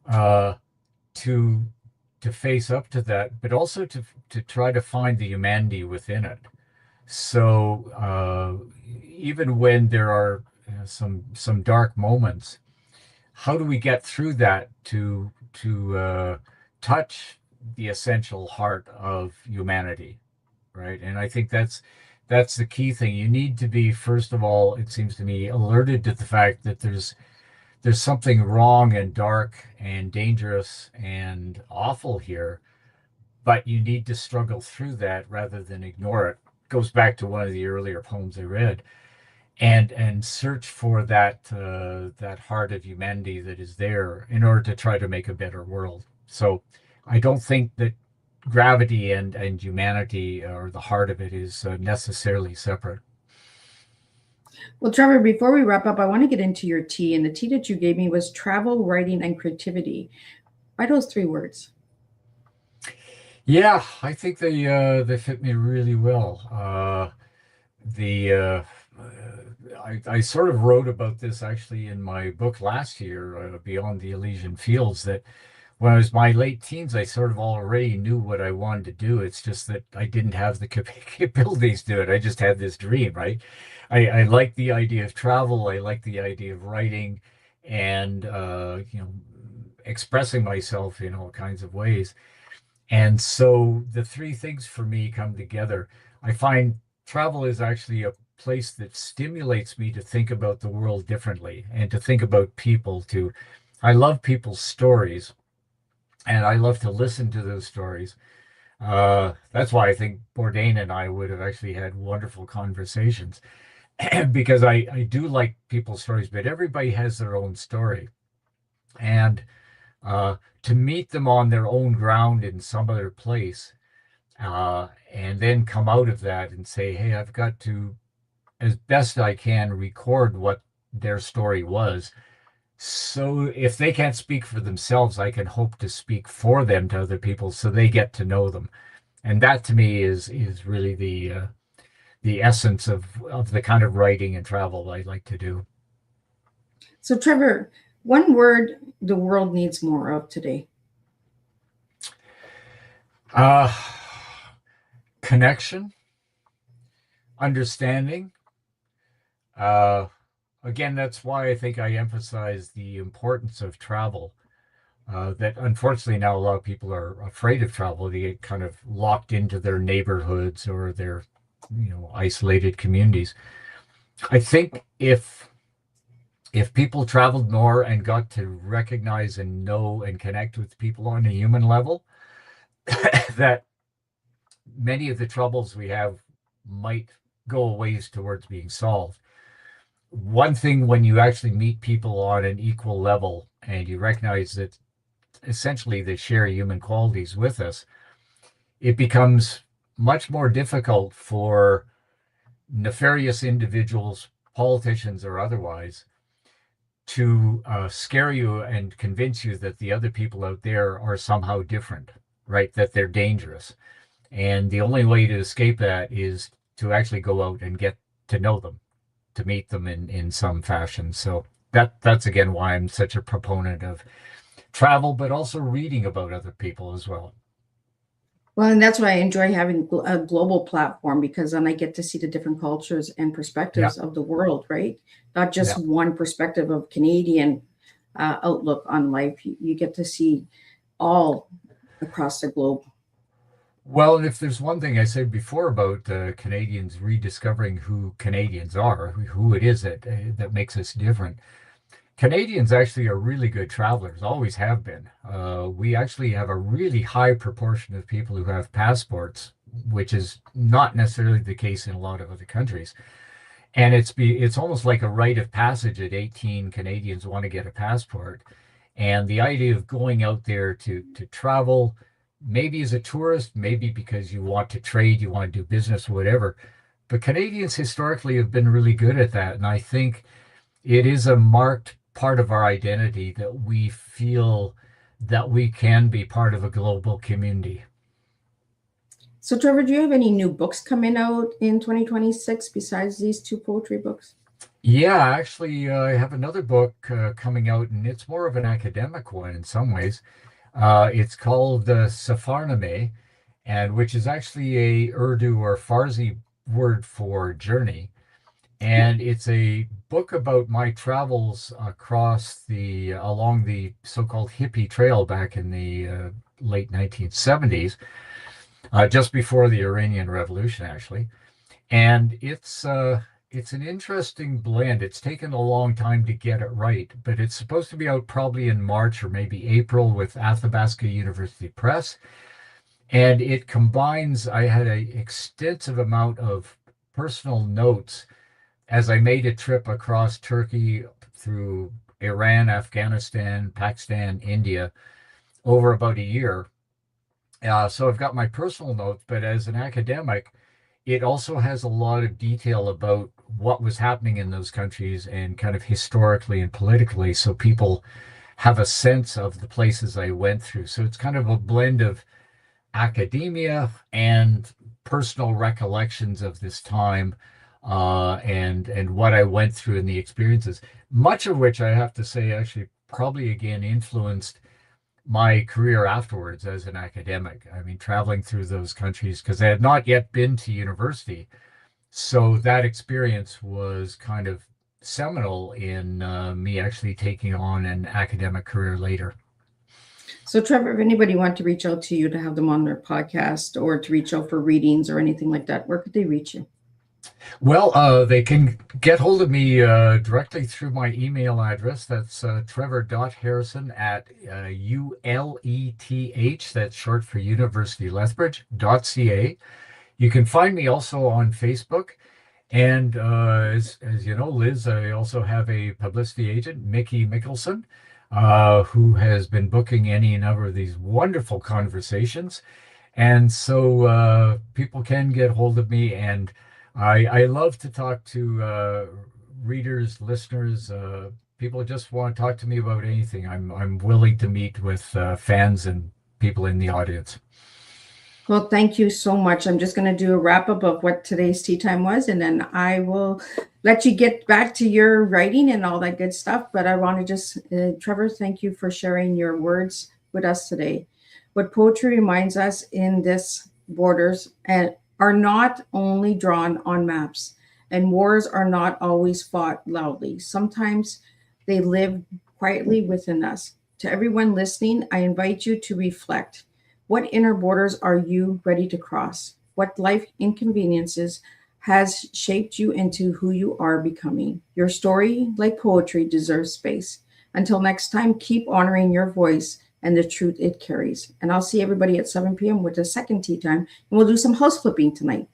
uh, to face up to that, but also to try to find the humanity within it. So even when there are some dark moments, how do we get through that to touch the essential heart of humanity, right? And I think that's the key thing. You need to be, first of all, it seems to me, alerted to the fact that there's something wrong and dark and dangerous and awful here, but you need to struggle through that rather than ignore it. Goes back to one of the earlier poems I read, and search for that heart of humanity that is there in order to try to make a better world. So I don't think that gravity and humanity, or the heart of it, is necessarily separate. Well, Trevor, before we wrap up, I want to get into your tea, and the tea that you gave me was travel, writing, and creativity. Why those three words? Yeah, I think they fit me really well. The I sort of wrote about this actually in my book last year, Beyond the Elysian Fields, that when I was my late teens, I sort of already knew what I wanted to do. It's just that I didn't have the capabilities to do it. I just had this dream, right? I like the idea of travel. I like the idea of writing and expressing myself in all kinds of ways. And so the three things for me come together. I find travel is actually a place that stimulates me to think about the world differently and to think about people too. I love people's stories and I love to listen to those stories. That's why I think Bourdain and I would have actually had wonderful conversations because I do like people's stories, but everybody has their own story. And to meet them on their own ground in some other place, and then come out of that and say, hey, I've got to, as best I can, record what their story was So if they can't speak for themselves, I can hope to speak for them to other people so they get to know them. And that to me is really the essence of the kind of writing and travel I like to do. So, Trevor, one word the world needs more of today. Uh, Connection, understanding. Uh, Again, that's why I think I emphasize the importance of travel. That unfortunately now a lot of people are afraid of travel. They get kind of locked into their neighborhoods or their, isolated communities. I think if people traveled more and got to recognize and know and connect with people on a human level, that many of the troubles we have might go a ways towards being solved. One thing when you actually meet people on an equal level and you recognize that essentially they share human qualities with us, it becomes much more difficult for nefarious individuals, politicians or otherwise, to scare you and convince you that the other people out there are somehow different, right? That they're dangerous. And the only way to escape that is to actually go out and get to know them, to meet them in some fashion. So that's again why I'm such a proponent of travel, but also reading about other people as well. Well, and that's why I enjoy having a global platform, because then I get to see the different cultures and Yeah, perspectives of the world, right? Not just yeah. one perspective of Canadian outlook on life. You get to see all across the globe. Well, if there's one thing I said before about Canadians rediscovering who Canadians are, who it is that makes us different, Canadians actually are really good travelers, always have been. We actually have a really high proportion of people who have passports, which is not necessarily the case in a lot of other countries. And it's almost like a rite of passage at 18 Canadians want to get a passport. And the idea of going out there to travel, maybe as a tourist, maybe because you want to trade, you want to do business, whatever. But Canadians historically have been really good at that. And I think it is a marked part of our identity that we feel that we can be part of a global community. So, Trevor, do you have any new books coming out in 2026 besides these two poetry books? Yeah, actually, I have another book coming out, and it's more of an academic one in some ways. It's called Safarnameh, and which is actually a Urdu or Farsi word for journey. And it's a book about my travels across along the so-called hippie trail back in the late 1970s, just before the Iranian Revolution, actually. And it's an interesting blend. It's taken a long time to get it right, but it's supposed to be out probably in March or maybe April with Athabasca University Press. And it combines, I had an extensive amount of personal notes as I made a trip across Turkey through Iran, Afghanistan, Pakistan, India over about a year. So I've got my personal notes, but as an academic, it also has a lot of detail about what was happening in those countries and kind of historically and politically, so people have a sense of the places I went through. So it's kind of a blend of academia and personal recollections of this time, and what I went through and the experiences, much of which I have to say actually probably again influenced my career afterwards as an academic. I mean, traveling through those countries because I had not yet been to university. So that experience was kind of seminal in me actually taking on an academic career later. So, Trevor, if anybody want to reach out to you to have them on their podcast or to reach out for readings or anything like that, where could they reach you? Well, they can get hold of me directly through my email address. That's trevor.harrison at ULETH, that's short for University Lethbridge.ca. You can find me also on Facebook. And as you know, Liz, I also have a publicity agent, Mickey Mickelson, who has been booking any number of these wonderful conversations. And so people can get hold of me. And I love to talk to readers, listeners, people just want to talk to me about anything, I'm willing to meet with fans and people in the audience. Well, thank you so much. I'm just going to do a wrap up of what today's tea time was, and then I will let you get back to your writing and all that good stuff. But I want to just, Trevor, thank you for sharing your words with us today. What poetry reminds us in this borders and are not only drawn on maps, and wars are not always fought loudly. Sometimes they live quietly within us. To everyone listening, I invite you to reflect. What inner borders are you ready to cross? What life inconveniences has shaped you into who you are becoming? Your story, like poetry, deserves space. Until next time, keep honoring your voice and the truth it carries. And I'll see everybody at 7 p.m. with the second tea time, and we'll do some house flipping tonight.